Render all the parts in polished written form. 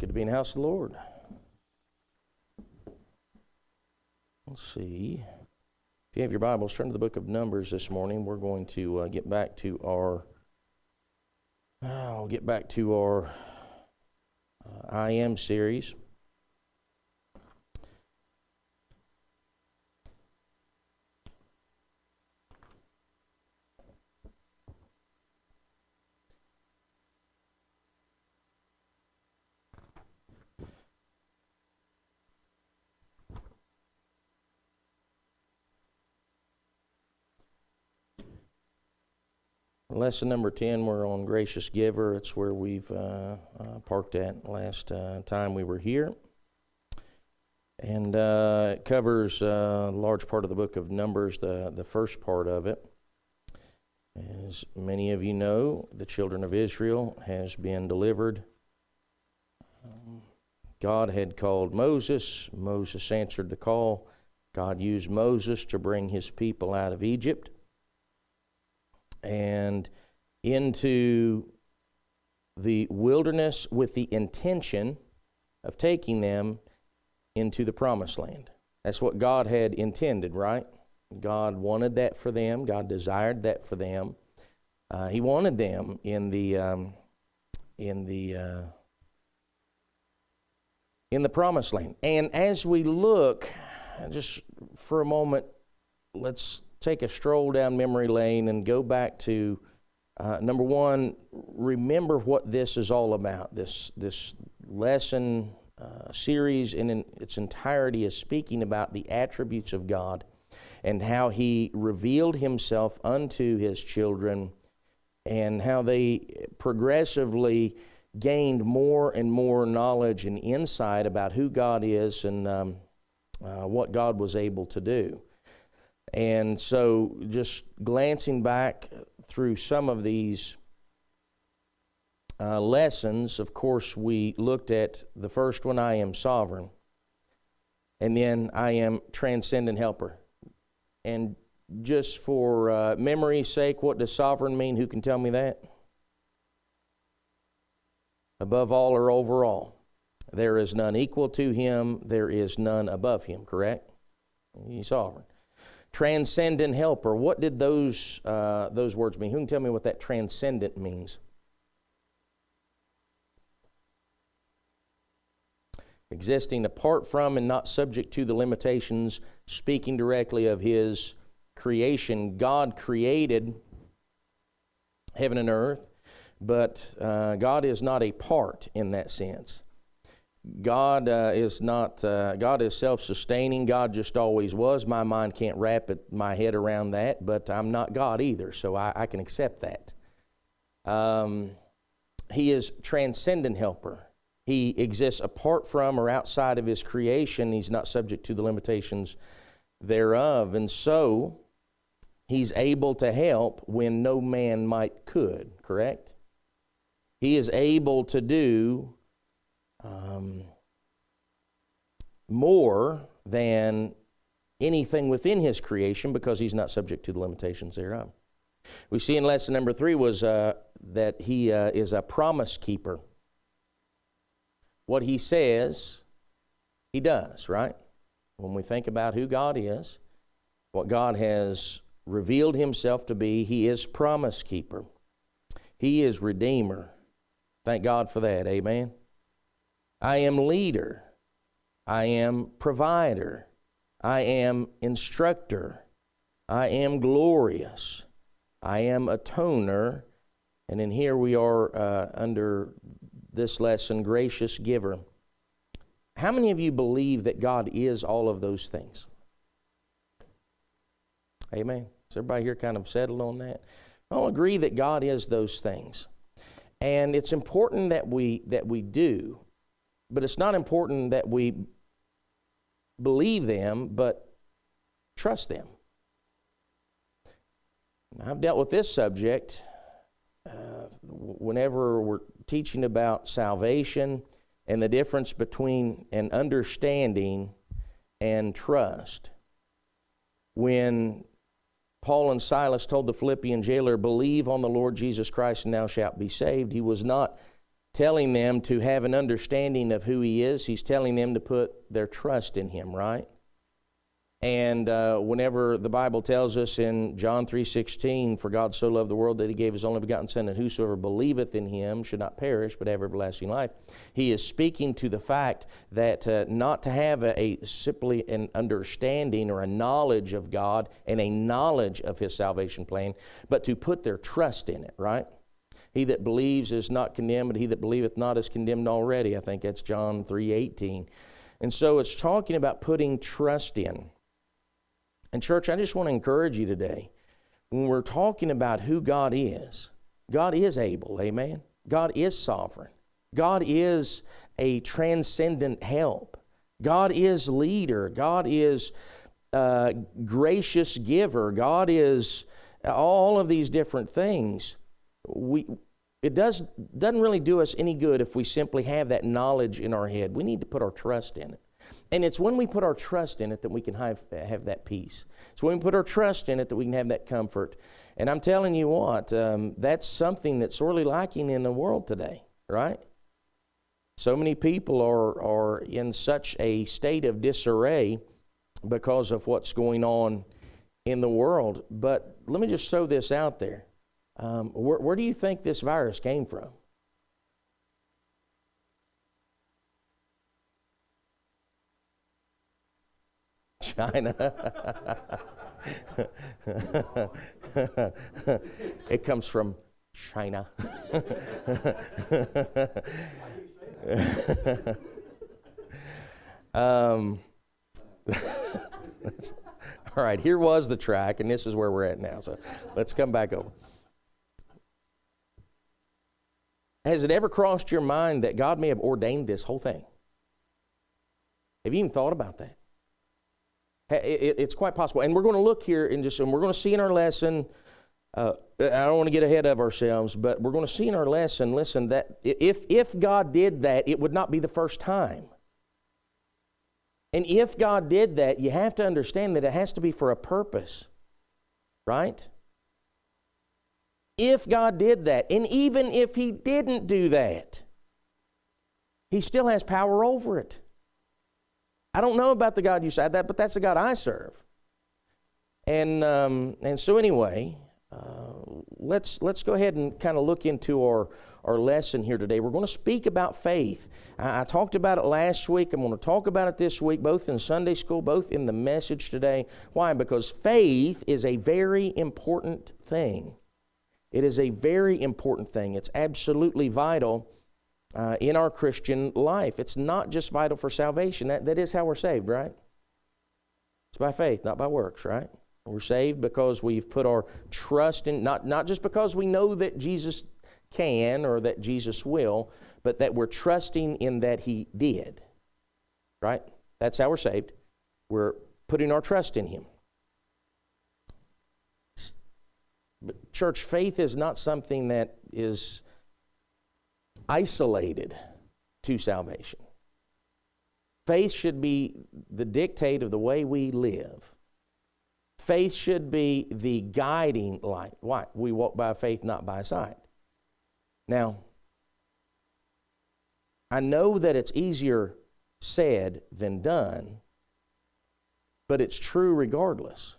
Good to be in the house of the Lord. Let's see. If you have your Bibles, turn to the book of Numbers this morning. We're going to get back to our I Am series. Lesson number 10, we're on Gracious Giver. It's where we've parked at last time we were here. And it covers a large part of the book of Numbers, the first part of it. As many of you know, the children of Israel has been delivered. God had called Moses. Moses answered the call. God used Moses to bring his people out of Egypt and into the wilderness with the intention of taking them into the promised land. That's what God had intended, right? God wanted that for them. God desired that for them. He wanted them in the promised land. And as we look, just for a moment, let's take a stroll down memory lane and go back to number one. Remember what this is all about. This lesson series in its entirety is speaking about the attributes of God and how He revealed Himself unto His children, and how they progressively gained more and more knowledge and insight about who God is and what God was able to do. And so just glancing back through some of these lessons, of course, we looked at the first one, I am sovereign, and then I am transcendent helper. And just for memory's sake, what does sovereign mean? Who can tell me that? Above all or over all. There is none equal to Him. There is none above Him, correct? He's sovereign. Transcendent helper. What did those words mean? Who can tell me what that transcendent means? Existing apart from and not subject to the limitations, speaking directly of His creation. God created heaven and earth, but God is not a part in that sense. God is not. God is self-sustaining. God just always was. My mind can't wrap my head around that, but I'm not God either, so I can accept that. He is transcendent helper. He exists apart from or outside of His creation. He's not subject to the limitations thereof, and so He's able to help when no man could. Correct? He is able to do more than anything within His creation because He's not subject to the limitations thereof. We see in lesson number 3 was that He is a promise keeper. What He says, He does, right? When we think about who God is, what God has revealed Himself to be, He is promise keeper. He is redeemer. Thank God for that, amen? I am leader. I am provider. I am instructor. I am glorious. I am atoner. And in here we are under this lesson, gracious giver. How many of you believe that God is all of those things? Amen. Is everybody here kind of settled on that? I'll agree that God is those things. And it's important that we do, but it's not important that we believe them, but trust them. I've dealt with this subject whenever we're teaching about salvation and the difference between an understanding and trust. When Paul and Silas told the Philippian jailer, believe on the Lord Jesus Christ and thou shalt be saved, he was not telling them to have an understanding of who He is. He's telling them to put their trust in Him, right? And whenever the Bible tells us in John 3:16, for God so loved the world that He gave His only begotten Son, that whosoever believeth in Him should not perish but have everlasting life, He is speaking to the fact that not to have simply an understanding or a knowledge of God and a knowledge of His salvation plan, but to put their trust in it, right? He that believes is not condemned, but he that believeth not is condemned already. I think that's John 3:18. And so it's talking about putting trust in. And church, I just want to encourage you today, when we're talking about who God is able, amen? God is sovereign. God is a transcendent help. God is leader. God is gracious giver. God is all of these different things. It doesn't really do us any good if we simply have that knowledge in our head. We need to put our trust in it. And it's when we put our trust in it that we can have that peace. It's when we put our trust in it that we can have that comfort. And I'm telling you what, that's something that's sorely lacking in the world today, right? So many people are in such a state of disarray because of what's going on in the world. But let me just throw this out there. Where do you think this virus came from? China. It comes from China. All right, here was the track, and this is where we're at now. So let's come back over. Has it ever crossed your mind that God may have ordained this whole thing? Have you even thought about that? It's quite possible. And we're going to look here and we're going to see in our lesson, I don't want to get ahead of ourselves, but we're going to see in our lesson, listen, that if God did that, it would not be the first time. And if God did that, you have to understand that it has to be for a purpose, right? If God did that, and even if He didn't do that, He still has power over it. I don't know about the God you said that, but that's the God I serve. And so anyway, let's go ahead and kind of look into our lesson here today. We're going to speak about faith. I talked about it last week. I'm going to talk about it this week, both in Sunday school, both in the message today. Why? Because faith is a very important thing. It is a very important thing. It's absolutely vital in our Christian life. It's not just vital for salvation. That is how we're saved, right? It's by faith, not by works, right? We're saved because we've put our trust in, not just because we know that Jesus can or that Jesus will, but that we're trusting in that He did, right? That's how we're saved. We're putting our trust in Him. But church, faith is not something that is isolated to salvation. Faith should be the dictate of the way we live. Faith should be the guiding light. Why? We walk by faith, not by sight. Now, I know that it's easier said than done, but it's true regardless.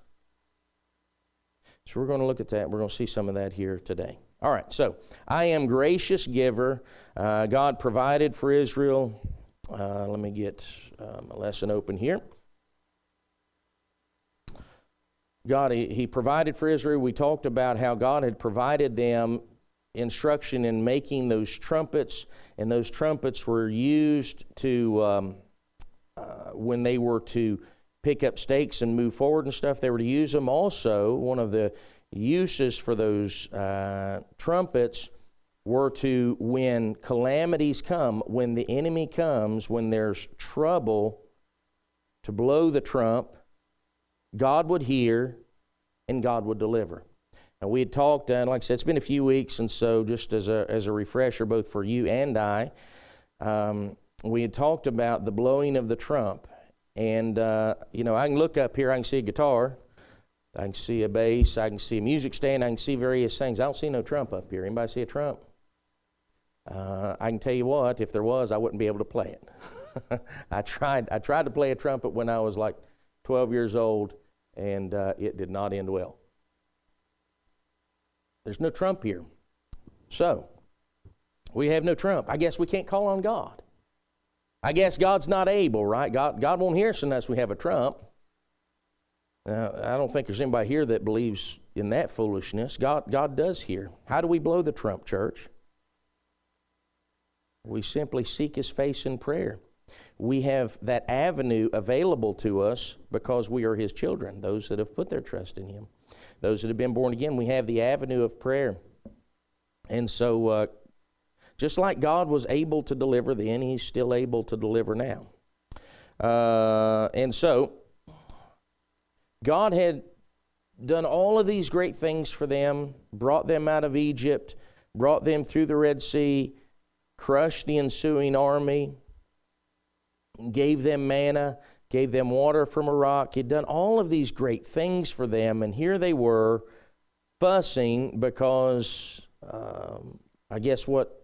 So we're going to look at that. We're going to see some of that here today. All right, so I am gracious giver. God provided for Israel. Let me get my lesson open here. God, He provided for Israel. We talked about how God had provided them instruction in making those trumpets, and those trumpets were used to, when they were to pick up stakes and move forward and stuff, they were to use them. Also, one of the uses for those trumpets were to, when calamities come, when the enemy comes, when there's trouble, to blow the trump, God would hear and God would deliver. Now, we had talked, and like I said, it's been a few weeks, and so just as a refresher, both for you and I, we had talked about the blowing of the trump. And, I can look up here, I can see a guitar, I can see a bass, I can see a music stand, I can see various things. I don't see no trump up here. Anybody see a trump? I can tell you what, if there was, I wouldn't be able to play it. I tried to play a trumpet when I was like 12 years old, and it did not end well. There's no trump here. So, we have no trump. I guess we can't call on God. I guess God's not able, right? God won't hear us unless we have a trump. Now, I don't think there's anybody here that believes in that foolishness. God does hear. How do we blow the trump, church? We simply seek His face in prayer. We have that avenue available to us because we are His children, those that have put their trust in Him. Those that have been born again, we have the avenue of prayer. And so, just like God was able to deliver then, He's still able to deliver now. And so, God had done all of these great things for them, brought them out of Egypt, brought them through the Red Sea, crushed the ensuing army, gave them manna, gave them water from a rock. He'd done all of these great things for them, and here they were fussing because I guess what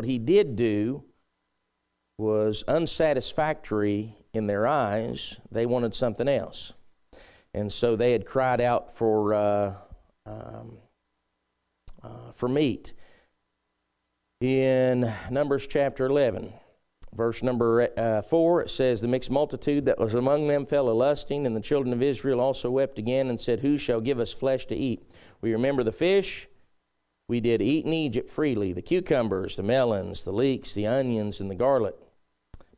He did do was unsatisfactory in their eyes. They wanted something else. And so they had cried out for meat. In Numbers chapter 11, verse number 4, it says, "The mixed multitude that was among them fell a-lusting, and the children of Israel also wept again and said, Who shall give us flesh to eat? We remember the fish we did eat in Egypt freely, the cucumbers, the melons, the leeks, the onions, and the garlic.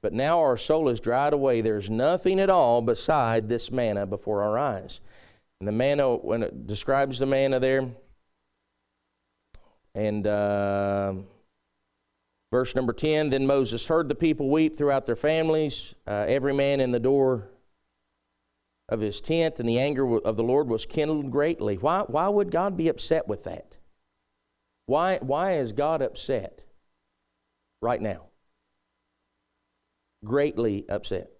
But now our soul is dried away. There's nothing at all beside this manna before our eyes." And the manna, when it describes the manna there, and verse number 10, "Then Moses heard the people weep throughout their families, every man in the door of his tent, and the anger of the Lord was kindled greatly." Why would God be upset with that? Why is God upset right now? Greatly upset.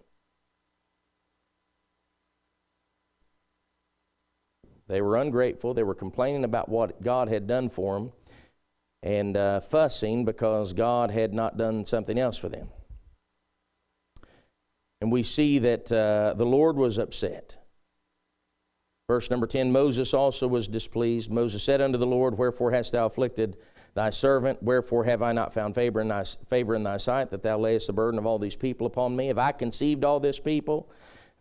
They were ungrateful. They were complaining about what God had done for them, and fussing because God had not done something else for them. And we see that the Lord was upset. Verse number 10, "Moses also was displeased. Moses said unto the Lord, Wherefore hast thou afflicted thy servant? Wherefore have I not found favor in thy sight, that thou layest the burden of all these people upon me? Have I conceived all this people?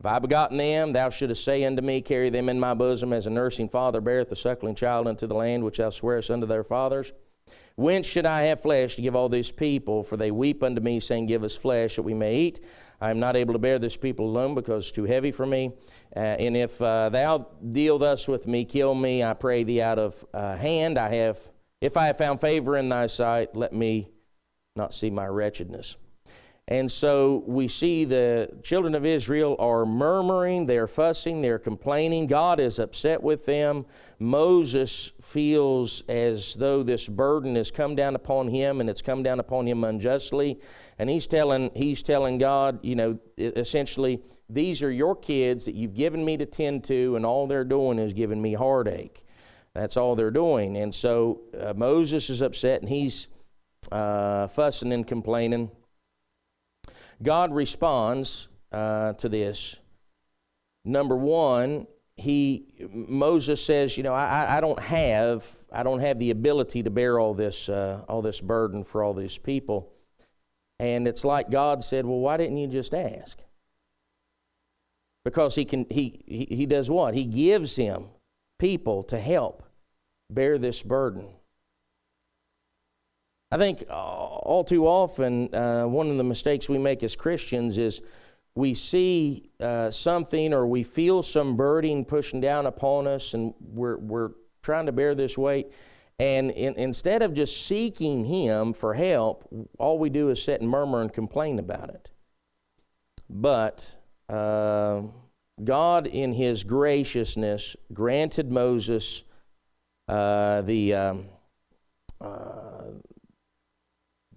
Have I begotten them? Thou shouldest say unto me, Carry them in my bosom, as a nursing father beareth the suckling child unto the land which thou swearest unto their fathers. Whence should I have flesh to give all these people? For they weep unto me, saying, Give us flesh, that we may eat. I am not able to bear this people alone, because it's too heavy for me. And if thou deal thus with me, kill me, I pray thee, out of hand. If I have found favor in thy sight, let me not see my wretchedness." And so we see the children of Israel are murmuring, they're fussing, they're complaining. God is upset with them. Moses feels as though this burden has come down upon him, and it's come down upon him unjustly. And he's telling God, essentially, these are your kids that you've given me to tend to, and all they're doing is giving me heartache. That's all they're doing. And so Moses is upset, and he's fussing and complaining. God responds to this. Number one, Moses says, I don't have the ability to bear all this burden for all these people. And it's like God said, well, why didn't you just ask? Because he does what? He gives him people to help bear this burden. I think all too often, one of the mistakes we make as Christians is we see something, or we feel some burden pushing down upon us, and we're trying to bear this weight. And instead of just seeking Him for help, all we do is sit and murmur and complain about it. But God, in His graciousness, granted Moses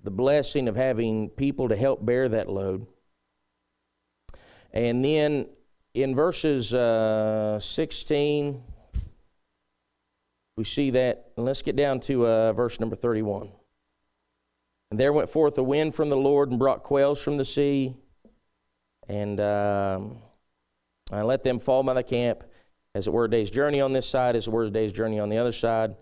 the blessing of having people to help bear that load. And then in verses 16, we see that. And let's get down to verse number 31. And there went forth a wind from the Lord and brought quails from the sea. And I let them fall by the camp, as it were a day's journey on this side, as it were a day's journey on the other side.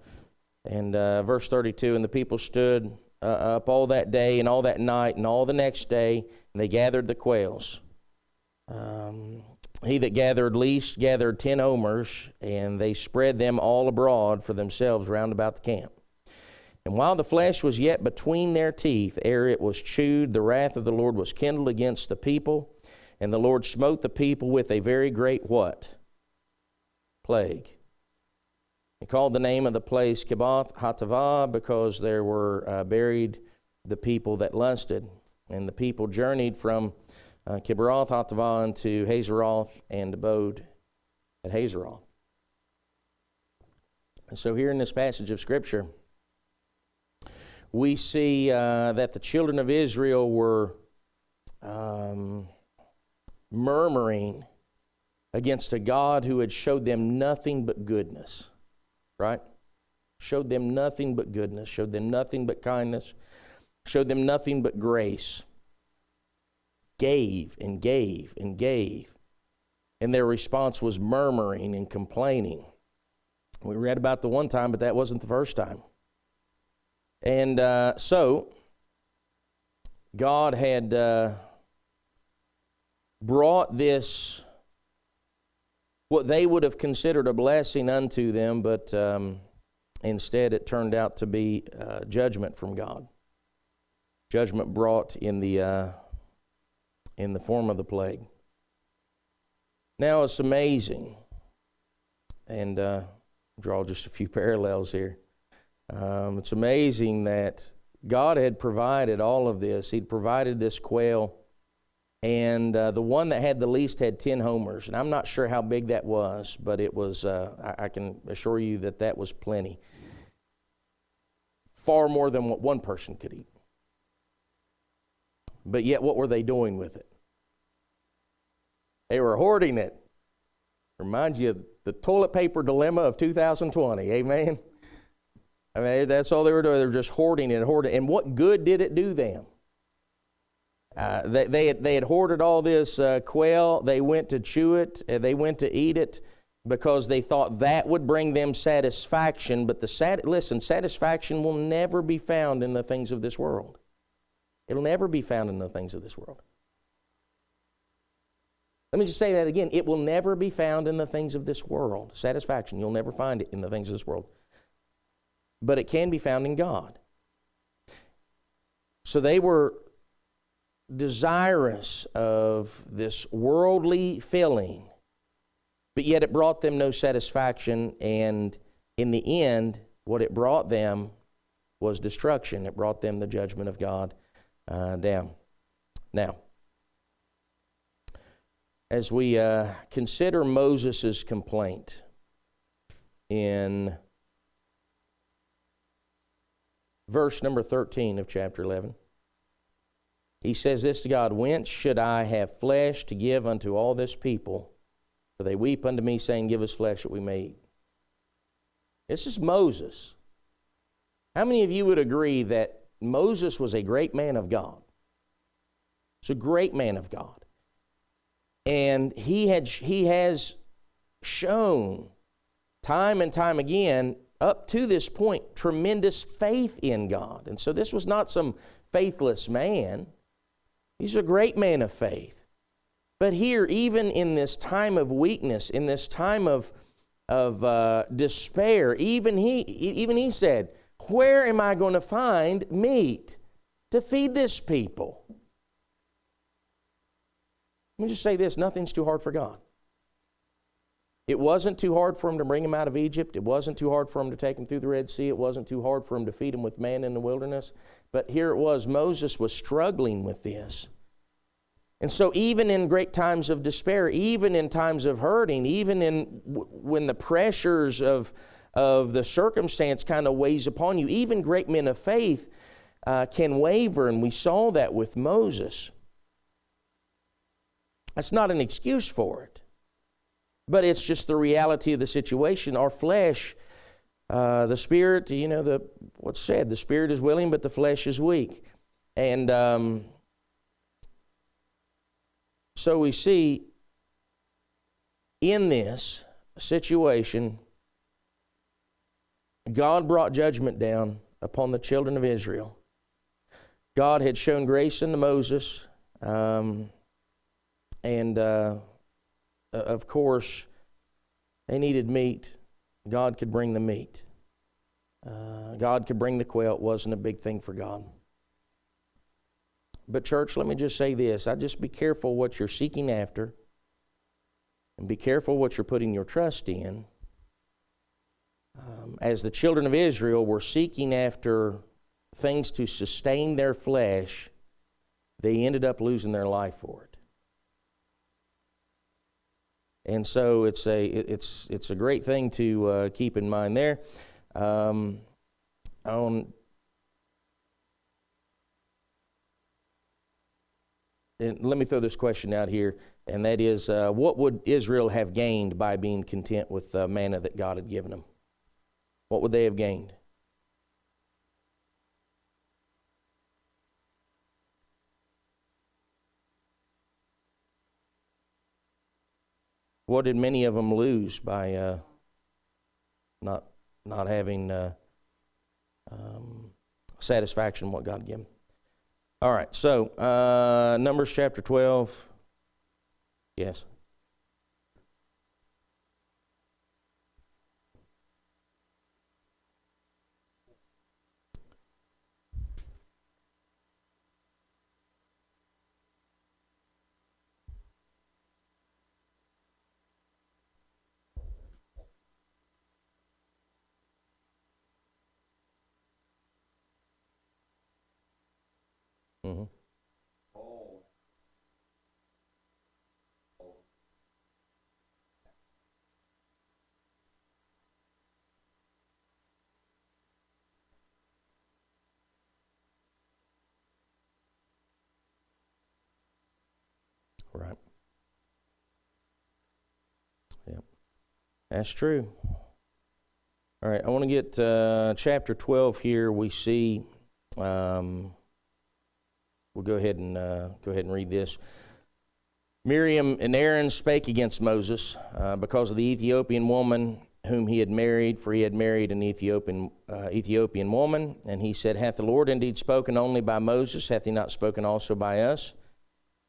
And verse 32, and the people stood up all that day and all that night and all the next day, and they gathered the quails. He that gathered least gathered 10 omers, and they spread them all abroad for themselves round about the camp. And while the flesh was yet between their teeth, ere it was chewed, the wrath of the Lord was kindled against the people, and the Lord smote the people with a very great what? Plague. He called the name of the place Kibboth Hatavah, because there were buried the people that lusted. And the people journeyed from Kibroth Hatavah unto Hazeroth, and abode at Hazeroth. And so here in this passage of Scripture, we see that the children of Israel were murmuring against a God who had showed them nothing but goodness, right? Showed them nothing but goodness, showed them nothing but kindness, showed them nothing but grace. Gave and gave and gave. And their response was murmuring and complaining. We read about the one time, but that wasn't the first time. And so, God had brought this, what they would have considered a blessing unto them, but instead it turned out to be judgment from God. Judgment brought in the form of the plague. Now it's amazing, and draw just a few parallels here. It's amazing that God had provided all of this. He'd provided this quail, and the one that had the least had 10 homers. And I'm not sure how big that was, but it was, I can assure you that that was plenty. Far more than what one person could eat. But yet, what were they doing with it? They were hoarding it. Reminds you of the toilet paper dilemma of 2020. Amen? I mean, that's all they were doing. They were just hoarding it, hoarding it. And what good did it do them? They had hoarded all this quail. They went to chew it. They went to eat it because they thought that would bring them satisfaction. But satisfaction will never be found in the things of this world. It'll never be found in the things of this world. Let me just say that again. It will never be found in the things of this world. Satisfaction, you'll never find it in the things of this world. But it can be found in God. So they were desirous of this worldly filling, but yet it brought them no satisfaction, and in the end, what it brought them was destruction. It brought them the judgment of God down. Now, as we consider Moses' complaint in verse number 13 of chapter 11, he says this to God, "Whence should I have flesh to give unto all this people? For they weep unto me, saying, Give us flesh that we may eat." This is Moses. How many of you would agree that Moses was a great man of God? He's a great man of God. And he has shown time and time again, up to this point, tremendous faith in God. And so this was not some faithless man. He's a great man of faith. But here, even in this time of weakness, in this time of despair, even he said, "Where am I going to find meat to feed this people?" Let me just say this, nothing's too hard for God. It wasn't too hard for him to bring him out of Egypt. It wasn't too hard for him to take him through the Red Sea. It wasn't too hard for him to feed him with manna in the wilderness. But here it was, Moses was struggling with this. And so even in great times of despair, even in times of hurting, even when the pressures of the circumstance kind of weighs upon you, even great men of faith can waver, and we saw that with Moses. That's not an excuse for it, but it's just the reality of the situation. Our flesh, the spirit, what's said, the spirit is willing, but the flesh is weak. And so we see in this situation, God brought judgment down upon the children of Israel. God had shown grace unto Moses, and of course, they needed meat. God could bring the meat. God could bring the quail. It wasn't a big thing for God. But church, let me just say this. I just be careful what you're seeking after, and be careful what you're putting your trust in. As the children of Israel were seeking after things to sustain their flesh, they ended up losing their life for it. And so it's a great thing to keep in mind there. And let me throw this question out here, and that is, what would Israel have gained by being content with the manna that God had given them? What would they have gained? What did many of them lose by not having satisfaction in what God gave them? All right, so Numbers chapter 12. Yes. Mm-hmm. Right. Yep. That's true. All right, I want to get chapter 12 here. We see, we'll go ahead and read this. Miriam and Aaron spake against Moses because of the Ethiopian woman whom he had married, for he had married an Ethiopian woman. And he said, Hath the Lord indeed spoken only by Moses? Hath he not spoken also by us?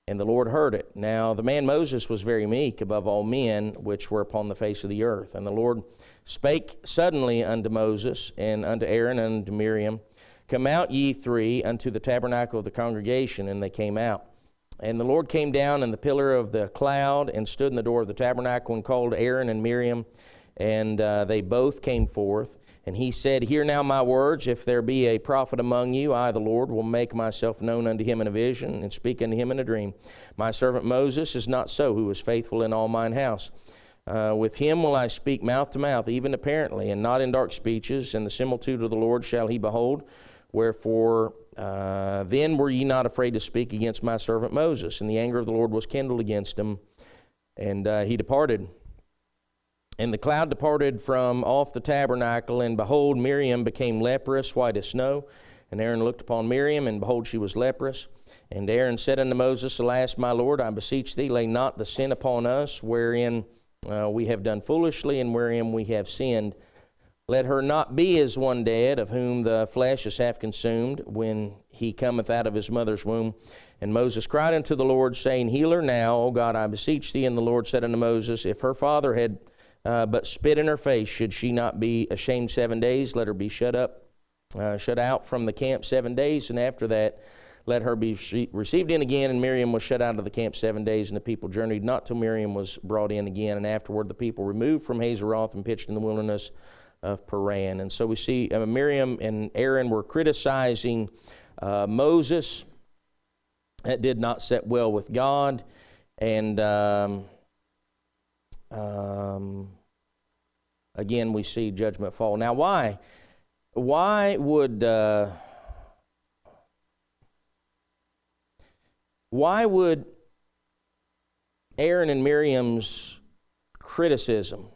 And the Lord heard it. Now the man Moses was very meek above all men which were upon the face of the earth. And the Lord spake suddenly unto Moses, and unto Aaron, and unto Miriam, Come out ye three unto the tabernacle of the congregation. And they came out. And the Lord came down in the pillar of the cloud, and stood in the door of the tabernacle, and called Aaron and Miriam, and they both came forth. And he said, Hear now my words. If there be a prophet among you, I, the Lord, will make myself known unto him in a vision, and speak unto him in a dream. My servant Moses is not so, who is faithful in all mine house. With him will I speak mouth to mouth, even apparently, and not in dark speeches. And the similitude of the Lord shall he behold. Wherefore then were ye not afraid to speak against my servant Moses? And the anger of the Lord was kindled against him, and he departed. And the cloud departed from off the tabernacle, and behold, Miriam became leprous, white as snow. And Aaron looked upon Miriam, and behold, she was leprous. And Aaron said unto Moses, Alas, my Lord, I beseech thee, lay not the sin upon us, wherein we have done foolishly, and wherein we have sinned. Let her not be as one dead, of whom the flesh is half consumed, when he cometh out of his mother's womb. And Moses cried unto the Lord, saying, Heal her now, O God, I beseech thee. And the Lord said unto Moses, If her father had but spit in her face, should she not be ashamed 7 days? Let her be shut out from the camp 7 days, and after that let her be received in again. And Miriam was shut out of the camp 7 days, and the people journeyed not till Miriam was brought in again. And afterward the people removed from Hazeroth and pitched in the wilderness of Paran. And so we see Miriam and Aaron were criticizing Moses. That did not set well with God, and again, we see judgment fall. Now, why would Aaron and Miriam's criticism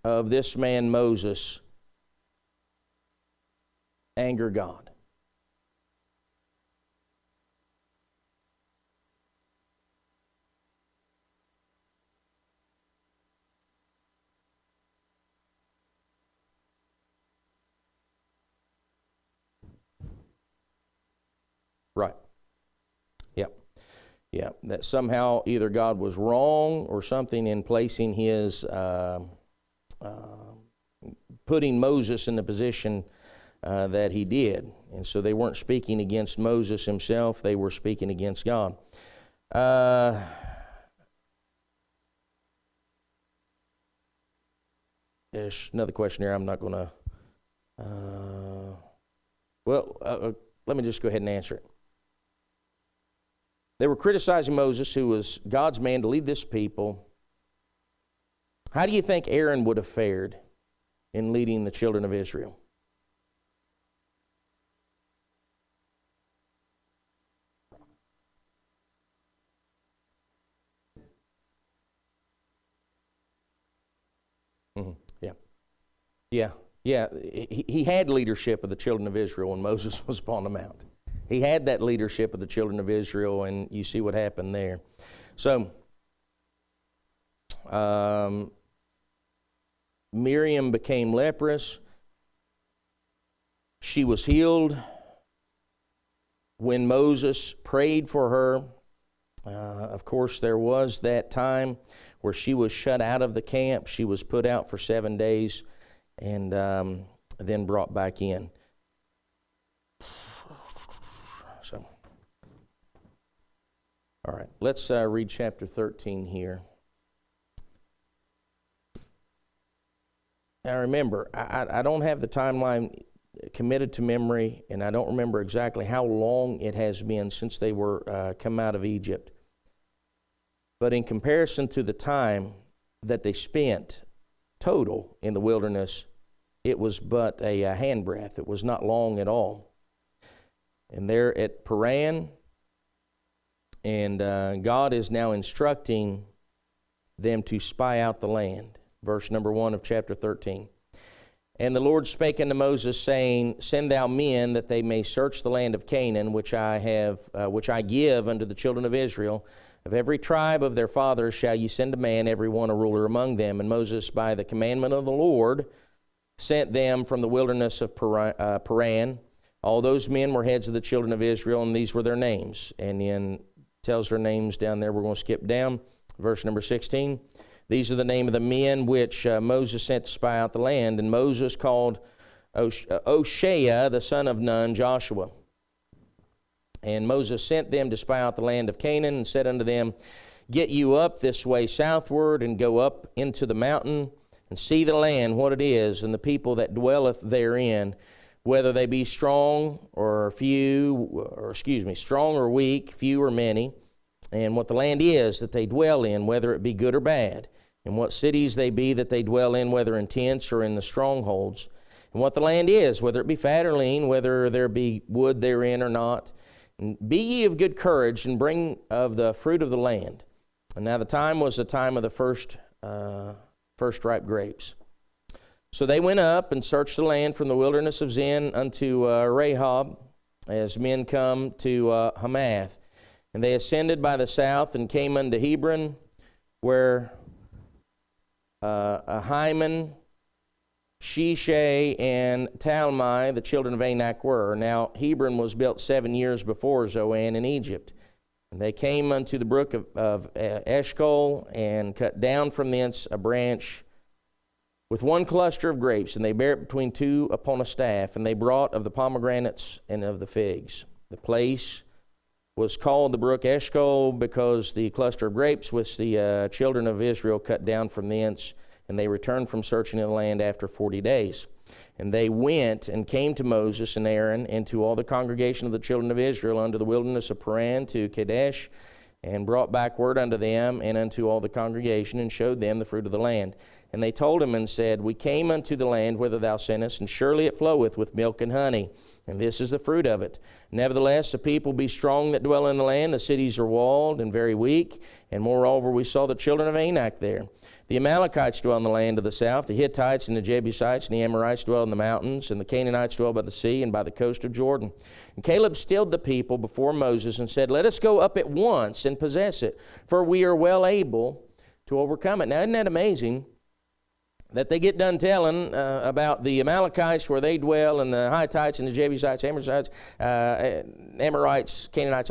of this man Moses anger God? Right. Yeah. Yeah. That somehow either God was wrong or something in placing his, putting Moses in the position that he did. And so they weren't speaking against Moses himself, they were speaking against God. There's another question here. I'm not going to... let me just go ahead and answer it. They were criticizing Moses, who was God's man to lead this people. How do you think Aaron would have fared in leading the children of Israel? Mm-hmm. Yeah. He had leadership of the children of Israel when Moses was upon the mount. He had that leadership of the children of Israel, and you see what happened there. So, Miriam became leprous. She was healed when Moses prayed for her. Of course, there was that time where she was shut out of the camp. She was put out for 7 days and then brought back in. So, all right, let's read chapter 13 here. Now remember, I don't have the timeline committed to memory, and I don't remember exactly how long it has been since they were come out of Egypt. But in comparison to the time that they spent total in the wilderness, it was but a handbreadth. It was not long at all. And they're at Paran, and God is now instructing them to spy out the land. Verse number 1 of chapter 13. And the Lord spake unto Moses, saying, Send thou men, that they may search the land of Canaan, which I give unto the children of Israel. Of every tribe of their fathers shall ye send a man, every one a ruler among them. And Moses, by the commandment of the Lord, sent them from the wilderness of Paran. All those men were heads of the children of Israel, and these were their names. And then tells their names down there. We're going to skip down. Verse number 16. These are the name of the men which Moses sent to spy out the land. And Moses called Oshea, the son of Nun, Joshua. And Moses sent them to spy out the land of Canaan, and said unto them, Get you up this way southward, and go up into the mountain, and see the land, what it is, and the people that dwelleth therein, whether they be strong or weak, few or many, and what the land is that they dwell in, whether it be good or bad, and what cities they be that they dwell in, whether in tents or in the strongholds, and what the land is, whether it be fat or lean, whether there be wood therein or not. And be ye of good courage, and bring of the fruit of the land. And now the time was the time of the first ripe grapes. So they went up and searched the land from the wilderness of Zin unto Rehob, as men come to Hamath. And they ascended by the south and came unto Hebron, where Ahiman, Shishai, and Talmai, the children of Anak, were. Now Hebron was built 7 years before Zoan in Egypt. And they came unto the brook of Eshcol, and cut down from thence a branch with one cluster of grapes, and they bare it between two upon a staff, and they brought of the pomegranates and of the figs. The place was called the brook Eshcol, because the cluster of grapes which the children of Israel cut down from thence, and they returned from searching in the land after 40 days. And they went and came to Moses and Aaron, and to all the congregation of the children of Israel, unto the wilderness of Paran, to Kadesh, and brought back word unto them, and unto all the congregation, and showed them the fruit of the land. And they told him and said, We came unto the land whither thou sentest, and surely it floweth with milk and honey, and this is the fruit of it. Nevertheless, the people be strong that dwell in the land, the cities are walled and very weak, and moreover we saw the children of Anak there. The Amalekites dwell in the land of the south, the Hittites and the Jebusites and the Amorites dwell in the mountains, and the Canaanites dwell by the sea and by the coast of Jordan. And Caleb stilled the people before Moses and said, Let us go up at once and possess it, for we are well able to overcome it. Now, isn't that amazing? that they get done telling about the Amalekites where they dwell, and the Hittites and the Jebusites, Amorites, Canaanites,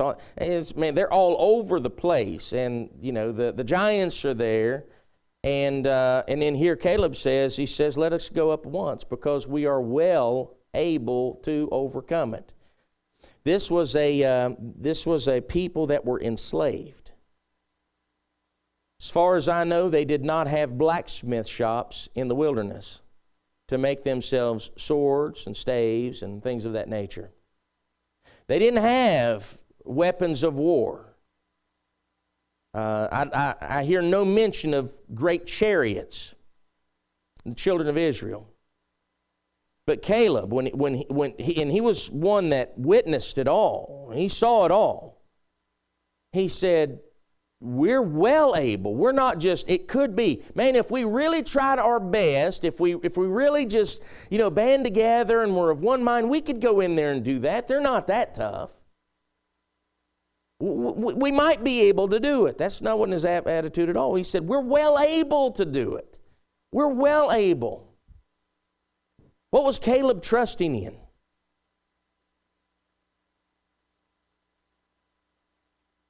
they're all over the place. And, the giants are there. And then here Caleb says, let us go up once because we are well able to overcome it. This was a people that were enslaved. As far as I know, they did not have blacksmith shops in the wilderness to make themselves swords and staves and things of that nature. They didn't have weapons of war. I hear no mention of great chariots, the children of Israel. But Caleb, he was one that witnessed it all, he saw it all. He said, we're well able. We're not just, it could be, man, if we really tried our best, if we really just, band together and we're of one mind, we could go in there and do that. They're not that tough. We might be able to do it. That's not what his attitude at all. He said, we're well able to do it. We're well able. What was Caleb trusting in?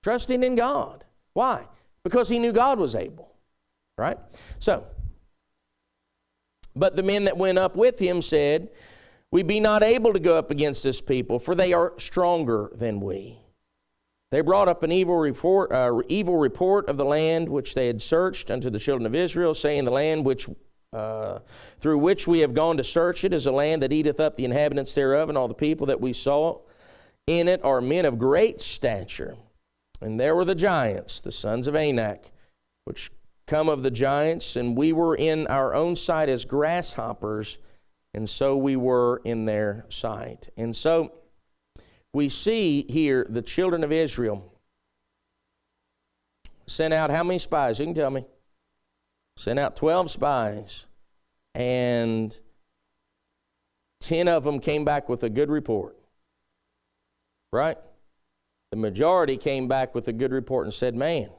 Trusting in God. Why? Because he knew God was able, right? So, but the men that went up with him said, we be not able to go up against this people, for they are stronger than we. They brought up an evil report of the land which they had searched unto the children of Israel, saying, the land which through which we have gone to search it is a land that eateth up the inhabitants thereof, and all the people that we saw in it are men of great stature. And there were the giants, the sons of Anak, which come of the giants, and we were in our own sight as grasshoppers, and so we were in their sight. And so we see here the children of Israel sent out how many spies? You can tell me. Sent out 12 spies, and 10 of them came back with a good report. Right? The majority came back with a good report and said, man,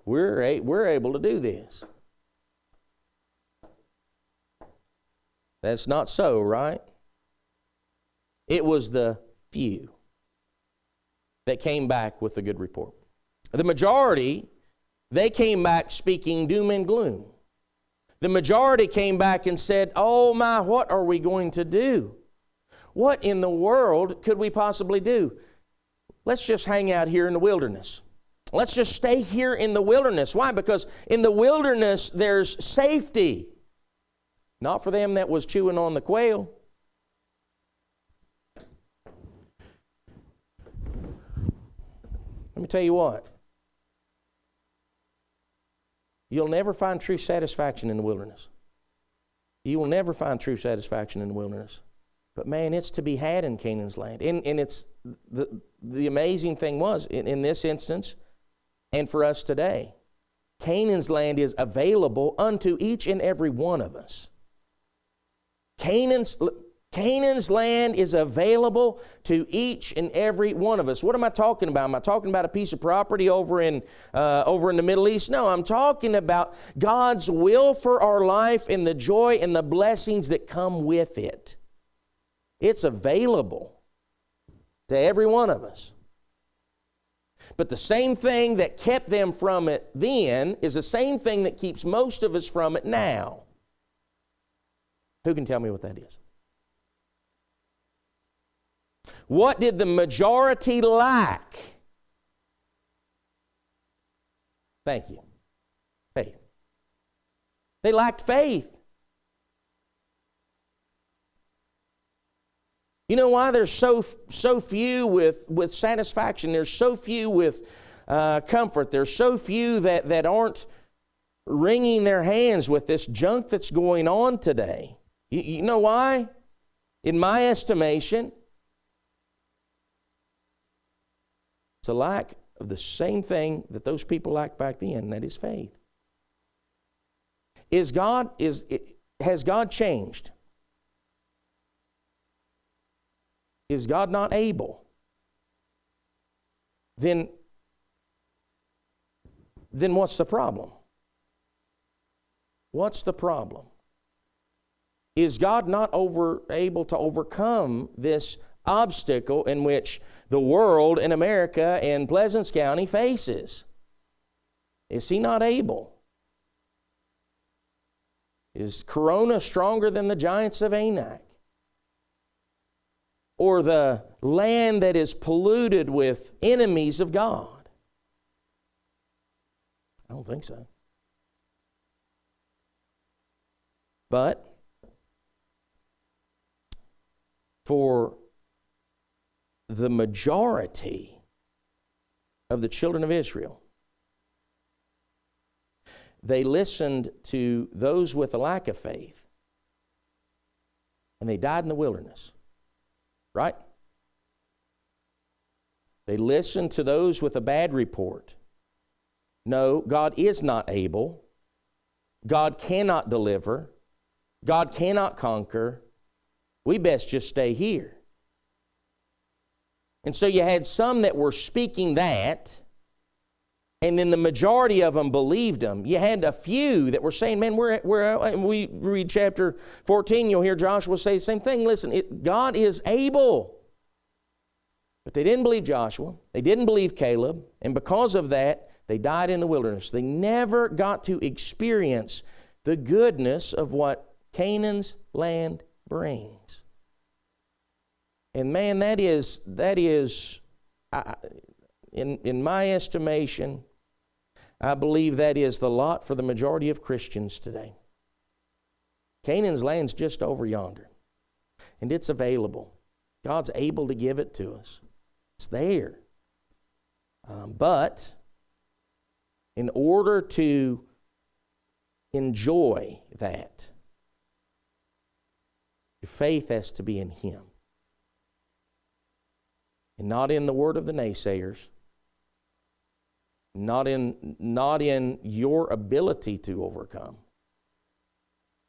we're able to do this. That's not so, right? It was the few that came back with a good report. The majority, they came back speaking doom and gloom. The majority came back and said, oh my, what are we going to do? What in the world could we possibly do? Let's just hang out here in the wilderness. Let's just stay here in the wilderness. Why? Because in the wilderness there's safety. Not for them that was chewing on the quail. Let me tell you what. You'll never find true satisfaction in the wilderness. You will never find true satisfaction in the wilderness. But man, it's to be had in Canaan's land. And it's the amazing thing was, in this instance, and for us today, Canaan's land is available unto each and every one of us. Canaan's land is available to each and every one of us. What am I talking about? Am I talking about a piece of property over in the Middle East? No, I'm talking about God's will for our life and the joy and the blessings that come with it. It's available to every one of us. But the same thing that kept them from it then is the same thing that keeps most of us from it now. Who can tell me what that is? What did the majority lack? Thank you. Faith. They lacked faith. You know why there's so few with satisfaction? There's so few with comfort. There's so few that aren't wringing their hands with this junk that's going on today. You know why? In my estimation, it's a lack of the same thing that those people lacked back then, and that is faith. Has God changed? Is God not able? Then what's the problem? What's the problem? Is God not able to overcome this obstacle in which the world and America and Pleasants County faces? Is He not able? Is Corona stronger than the giants of Anak? Or the land that is polluted with enemies of God? I don't think so. But for the majority of the children of Israel, they listened to those with a lack of faith, and they died in the wilderness. Right? They listened to those with a bad report. No, God is not able. God cannot deliver. God cannot conquer. We best just stay here. And so you had some that were speaking that, and then the majority of them believed them. You had a few that were saying, man, we read chapter 14, you'll hear Joshua say the same thing. Listen, God is able. But they didn't believe Joshua. They didn't believe Caleb. And because of that, they died in the wilderness. They never got to experience the goodness of what Canaan's land brings. And man, that is in my estimation, I believe that is the lot for the majority of Christians today. Canaan's land's just over yonder, and it's available. God's able to give it to us. It's there. But in order to enjoy that, your faith has to be in Him, and not in the word of the naysayers, not in your ability to overcome,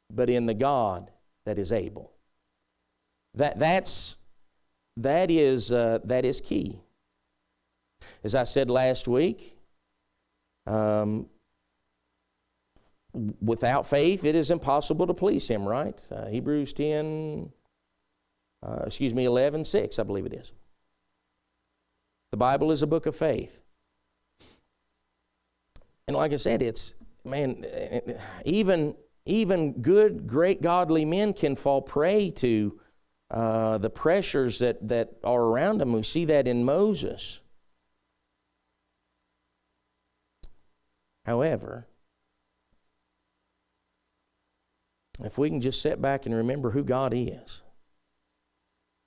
but in the God that is able. That is key. As I said last week, without faith, it is impossible to please Him, right? Hebrews 11:6, I believe it is. The Bible is a book of faith. And like I said, even good, great, godly men can fall prey to the pressures that are around them. We see that in Moses. However, if we can just sit back and remember who God is,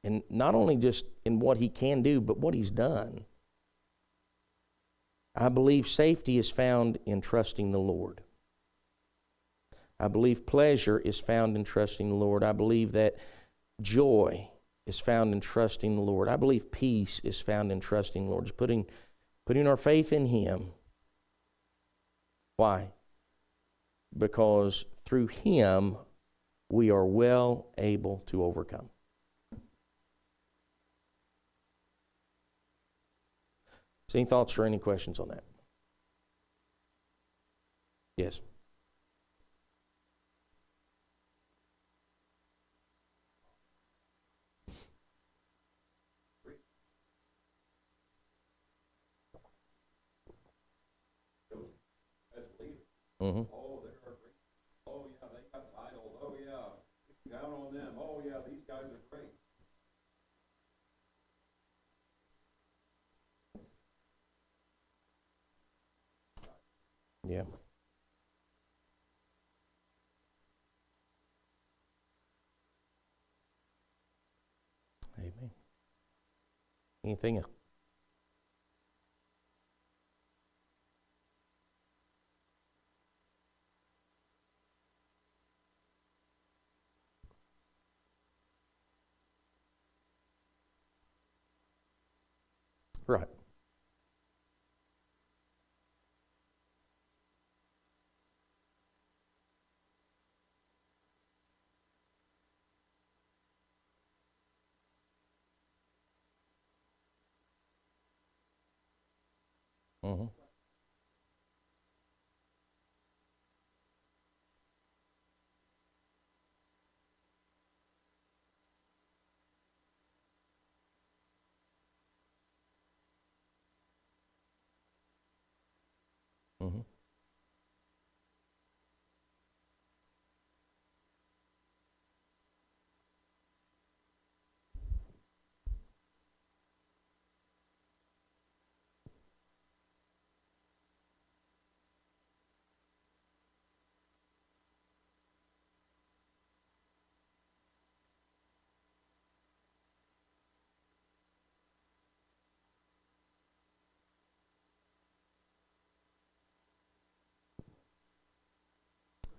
and not only just in what He can do, but what He's done, I believe safety is found in trusting the Lord. I believe pleasure is found in trusting the Lord. I believe that joy is found in trusting the Lord. I believe peace is found in trusting the Lord. Just putting our faith in Him. Why? Because through Him we are well able to overcome. So any thoughts or any questions on that? Yes. Mm-hmm. Oh, they're great. Oh, yeah, they got titles. Oh, yeah, down on them. Oh, yeah, these guys are great. Yeah. Amen. Anything else? Right. Mm-hmm.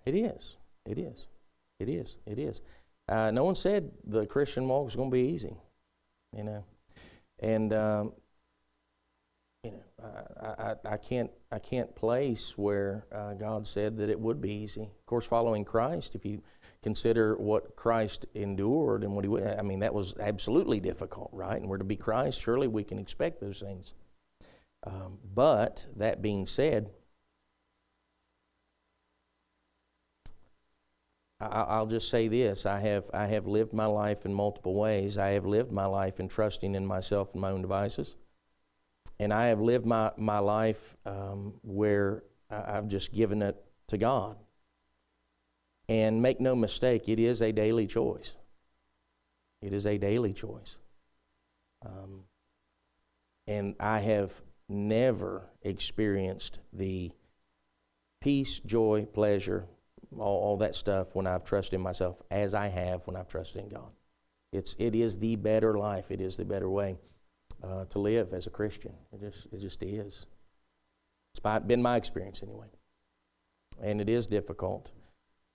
It is. It is. It is. It is. No one said the Christian walk was going to be easy, you know. And you know, I can't place where God said that it would be easy. Of course, following Christ, if you consider what Christ endured and what I mean, that was absolutely difficult, right? And we're to be Christ. Surely we can expect those things. But that being said, I'll just say this: I have lived my life in multiple ways. I have lived my life in trusting in myself and my own devices, and I have lived my life where I've just given it to God. And make no mistake, it is a daily choice. It is a daily choice. And I have never experienced the peace, joy, pleasure, all that stuff when I've trusted in myself as I have when I've trusted in God. It is the better life. It is the better way to live as a Christian. It just is. It's been my experience anyway. And it is difficult.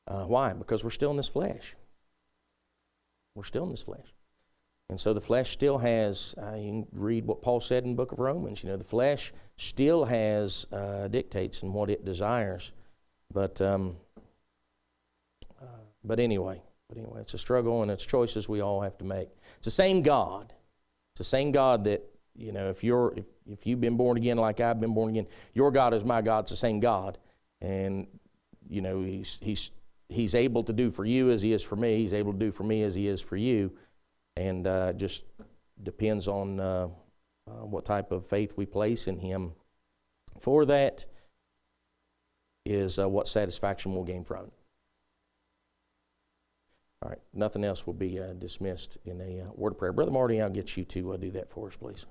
Why? Because we're still in this flesh. We're still in this flesh. And so the flesh still has, you can read what Paul said in the book of Romans, you know, the flesh still has dictates in what it desires. But anyway, it's a struggle and it's choices we all have to make. It's the same God. It's the same God that, you know, if you've been born again like I've been born again, your God is my God. It's the same God. And, you know, He's able to do for you as He is for me. He's able to do for me as He is for you. And just depends on what type of faith we place in Him. For that is what satisfaction we'll gain from it. All right, nothing else will be dismissed in a word of prayer. Brother Marty, I'll get you to do that for us, please.